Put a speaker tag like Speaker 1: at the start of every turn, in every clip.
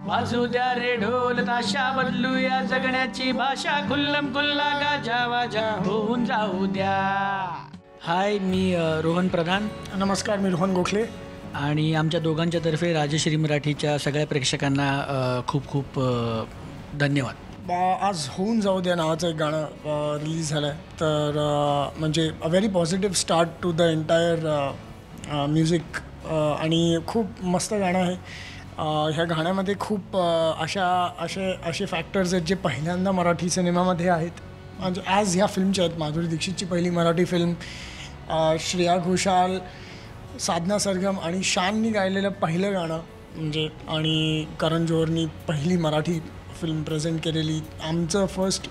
Speaker 1: वाजू द्या रे ढोल ताशा, बदलूया जगण्याची भाषा, खुल्लम खुल्ला गाजा वाजा होऊन जाऊ द्या. हाय, मी रोहन प्रधान.
Speaker 2: नमस्कार, मी रोहन गोखले.
Speaker 1: आणि आमच्या दोघांच्या तर्फे राजश्री मराठीच्या सगळ्या प्रेक्षकांना खूप खूप धन्यवाद.
Speaker 2: आज होऊन जाऊ द्या नावाचं एक गाणं रिलीज झालं आहे. तर म्हणजे a very positive start to the entire music आणि खूप मस्त गाणं आहे. ह्या गाण्यामध्ये खूप असे फॅक्टर्स आहेत जे पहिल्यांदा मराठी सिनेमामध्ये आहेत, म्हणजे ॲज ह्या फिल्मचे आहेत. माधुरी दीक्षितची पहिली मराठी फिल्म, श्रेया घोषाल, साधना सरगम आणि शाननी गायलेलं पहिलं गाणं म्हणजे, आणि करण जोहरनी पहिली मराठी फिल्म प्रेझेंट केलेली. आमचं फर्स्ट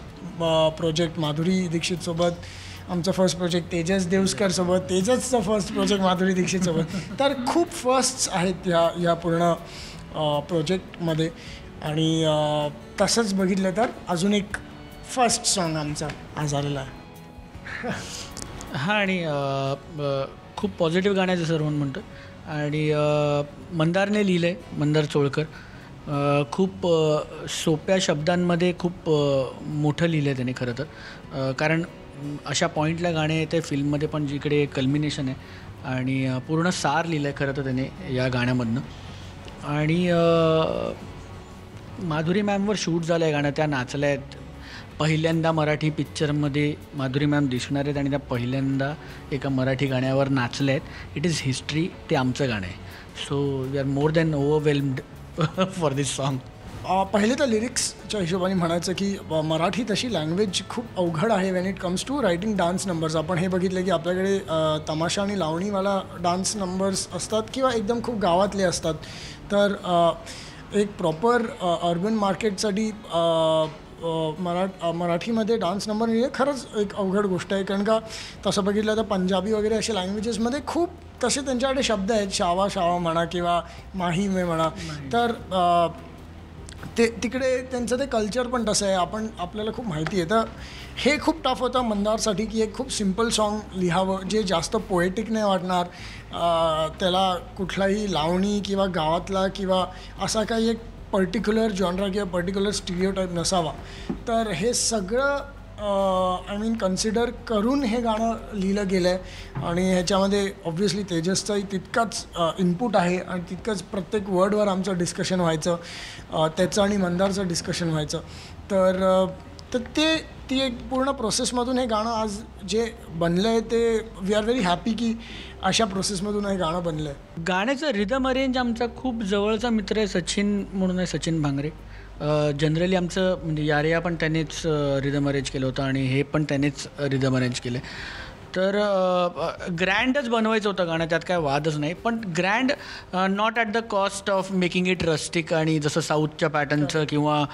Speaker 2: प्रोजेक्ट माधुरी दीक्षितसोबत, आमचं फर्स्ट प्रोजेक्ट तेजस देवस्करसोबत, तेजसचं फर्स्ट प्रोजेक्ट माधुरी दीक्षितसोबत. तर खूप फर्स्ट्स आहेत ह्या पूर्ण प्रोजेक्टमध्ये. आणि तसंच बघितलं तर अजून एक फर्स्ट सॉन्ग आमचा आज आलेला आहे.
Speaker 1: हां, आणि खूप पॉझिटिव्ह गाणं आहे जसं रोहन म्हणतो. आणि मंदारने लिहिलं आहे, मंदार चोळकर. खूप सोप्या शब्दांमध्ये खूप मोठं लिहिलं आहे त्याने खरं तर, कारण अशा पॉईंटला गाणे येते फिल्ममध्ये पण जिकडे कल्मिनेशन आहे, आणि पूर्ण सार लिहिलं आहे खरं तर त्याने या गाण्यामधनं. आणि माधुरी मॅमवर शूट झालं आहे गाणं, त्या नाचल्या आहेत. पहिल्यांदा मराठी पिक्चरमध्ये माधुरी मॅम दिसणार आहेत आणि त्या पहिल्यांदा एका मराठी गाण्यावर नाचल्या आहेत. इट इज हिस्ट्री, ते आमचं गाणं आहे. So we are more than overwhelmed for this song.
Speaker 2: पहिले तर लिरिक्सच्या हिशोबाने म्हणायचं की मराठी तशी लँग्वेज खूप अवघड आहे when it comes to writing dance numbers. आपण हे बघितलं की आपल्याकडे तमाशा आणि लावणीवाला डान्स नंबर्स असतात किंवा एकदम खूप गावातले असतात. तर एक प्रॉपर अर्बन मार्केटसाठी मराठीमध्ये डान्स नंबर हे खरंच एक अवघड गोष्ट आहे. कारण का तसं बघितलं तर पंजाबी वगैरे अशा लँग्वेजेसमध्ये खूप तसे त्यांच्याकडे शब्द आहेत, शावा शावा म्हणा किंवा माही मे म्हणा. तर तिकडे त्यांचं ते कल्चर पण तसं आहे, आपल्याला खूप माहिती आहे. तर हे खूप टफ होतं मंदारसाठी की एक खूप सिम्पल सॉन्ग लिहावं जे जास्त पोएटिक नाही वाटणार, त्याला कुठलाही लावणी किंवा गावातला किंवा असा काही एक पर्टिक्युलर जॉनरा किंवा पर्टिक्युलर स्टिरियोटाईप नसावा. तर हे सगळं आय मीन कन्सिडर करून हे गाणं लिहिलं गेलं आहे. आणि ह्याच्यामध्ये ऑब्व्हियसली तेजसचाही तितकाच इनपुट आहे आणि तितकंच प्रत्येक वर्डवर आमचं डिस्कशन व्हायचं, त्याचं आणि मंदारचं डिस्कशन व्हायचं. तर ती एक पूर्ण प्रोसेसमधून हे गाणं आज जे बनलं आहे ते वी आर व्हेरी हॅपी की अशा प्रोसेसमधून हे गाणं बनलं आहे.
Speaker 1: गाण्याचं रिदम अरेंज आमचा खूप जवळचा मित्र आहे सचिन म्हणून आहे, सचिन भांगरे. जनरली आमचं म्हणजे यारिया पण त्यानेच रिदम अरेंज केलं होतं आणि हे पण त्यानेच रिदम अरेंज केलं. तर ग्रँडच बनवायचं होतं गाणं, त्यात काय वादच नाही. पण grand not at the cost of making it rustic आणि जसं साऊथच्या पॅटर्नचं किंवा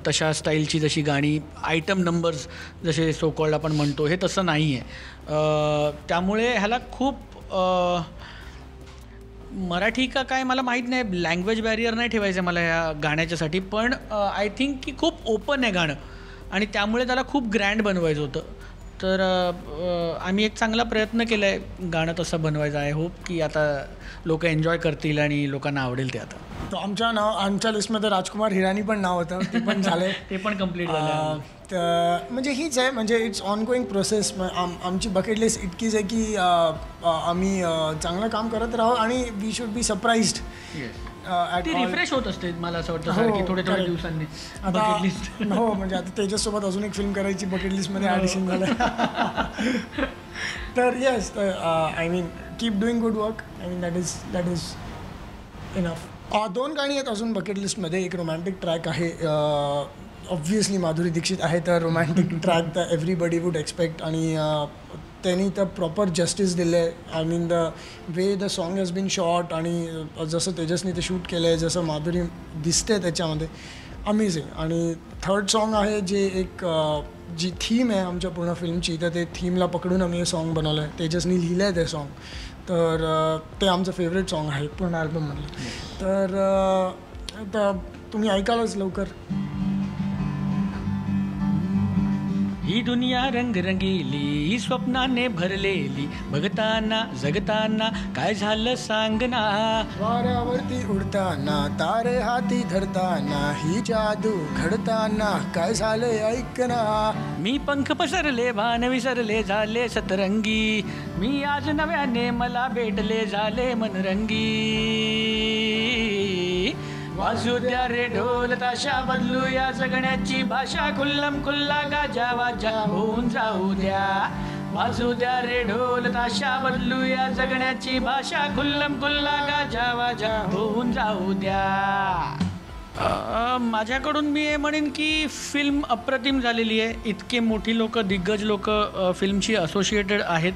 Speaker 1: तशा स्टाईलची जशी गाणी आयटम नंबर्स जसे सो कॉल्ड आपण म्हणतो, हे तसं नाही आहे. त्यामुळे ह्याला खूप मराठी का काय मला माहीत नाही, लँग्वेज बॅरियर नाही ठेवायचं मला ह्या गाण्याच्यासाठी. पण आय थिंक की खूप ओपन आहे गाणं आणि त्यामुळे त्याला खूप ग्रँड बनवायचं होतं. तर आम्ही एक चांगला प्रयत्न केला आहे गाणं तसं बनवायचं. आय होप की आता लोक एन्जॉय करतील आणि लोकांना आवडेल ते. आता
Speaker 2: तो आमच्या लिस्टमध्ये राजकुमार हिरानी पण नाव होतं, ते पण झालं
Speaker 1: ते पण कम्प्लीट झालं.
Speaker 2: म्हणजे हीच आहे, म्हणजे इट्स ऑन गोईंग प्रोसेस. आमची बकेट लिस्ट इतकीच आहे की आम्ही चांगलं काम करत राहू आणि वी शुड बी सरप्राईज्ड.
Speaker 1: ती रिफ्रेश होत असते मला असं वाटतं की थोड्या दिवसांनी बकेट लिस्ट.
Speaker 2: हो, म्हणजे आता तेजससोबत अजून एक फिल्म करायची बकेट लिस्टमध्ये ॲडिशन झालं. तर yes, I mean keep doing good work. I mean that is enough. 2 गाणी आहेत अजून बकेट लिस्टमध्ये. एक रोमॅन्टिक ट्रॅक आहे, ऑब्व्हियसली माधुरी दीक्षित आहे तर रोमॅन्टिक ट्रॅक तर एव्हरीबडी वूड एक्सपेक्ट. आणि त्यांनी तर प्रॉपर जस्टिस दिलं आहे. I mean the way the song has been shot आणि जसं तेजसनी ते शूट केलं आहे, जसं माधुरी दिसते त्याच्यामध्ये, अमेझिंग. आणि थर्ड सॉन्ग आहे जे एक जी थीम आहे आमच्या पूर्ण फिल्मची, तर ते थीमला पकडून आम्ही हे सॉन्ग बनवलं आहे. तेजसनी लिहिलं आहे ते सॉन्ग. तर ते आमचं फेवरेट सॉन्ग आहे पूर्ण अल्बममधलं. तर तुम्ही ऐकालच लवकर.
Speaker 1: ही दुनिया रंगरंगीली ही स्वप्नाने भरलेली बघताना जगताना काय झालं सांग ना.
Speaker 2: वाऱ्यावरती उडताना तारे हाती धरताना ही जादू घडताना काय झाले ऐकना.
Speaker 1: मी पंख पसरले भान विसरले झाले सतरंगी मी आज नव्याने मला भेटले झाले मनरंगी. वाजू द्या रे ढोल ताशा बदलू या जगण्याची भाषा खुल्लम खुल्ला गाजा वाजा होऊन जाऊ द्या. वाजू द्या रे ढोल ताशा बदलू या जगण्याची भाषा खुल्लम खुल्ला गाजा वाजा होऊन जाऊ द्या. माझ्याकडून मी हे म्हणेन की फिल्म अप्रतिम झालेली आहे. इतके मोठी लोक दिग्गज लोक फिल्मशी असोसिएटेड आहेत.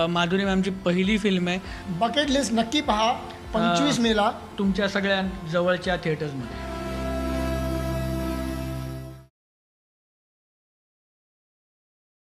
Speaker 1: माधुरी मॅमची पहिली फिल्म आहे.
Speaker 2: बकेट लिस्ट नक्की पहा 25 मेला
Speaker 1: तुमच्या सगळ्या जवळच्या थिएटर्समध्ये.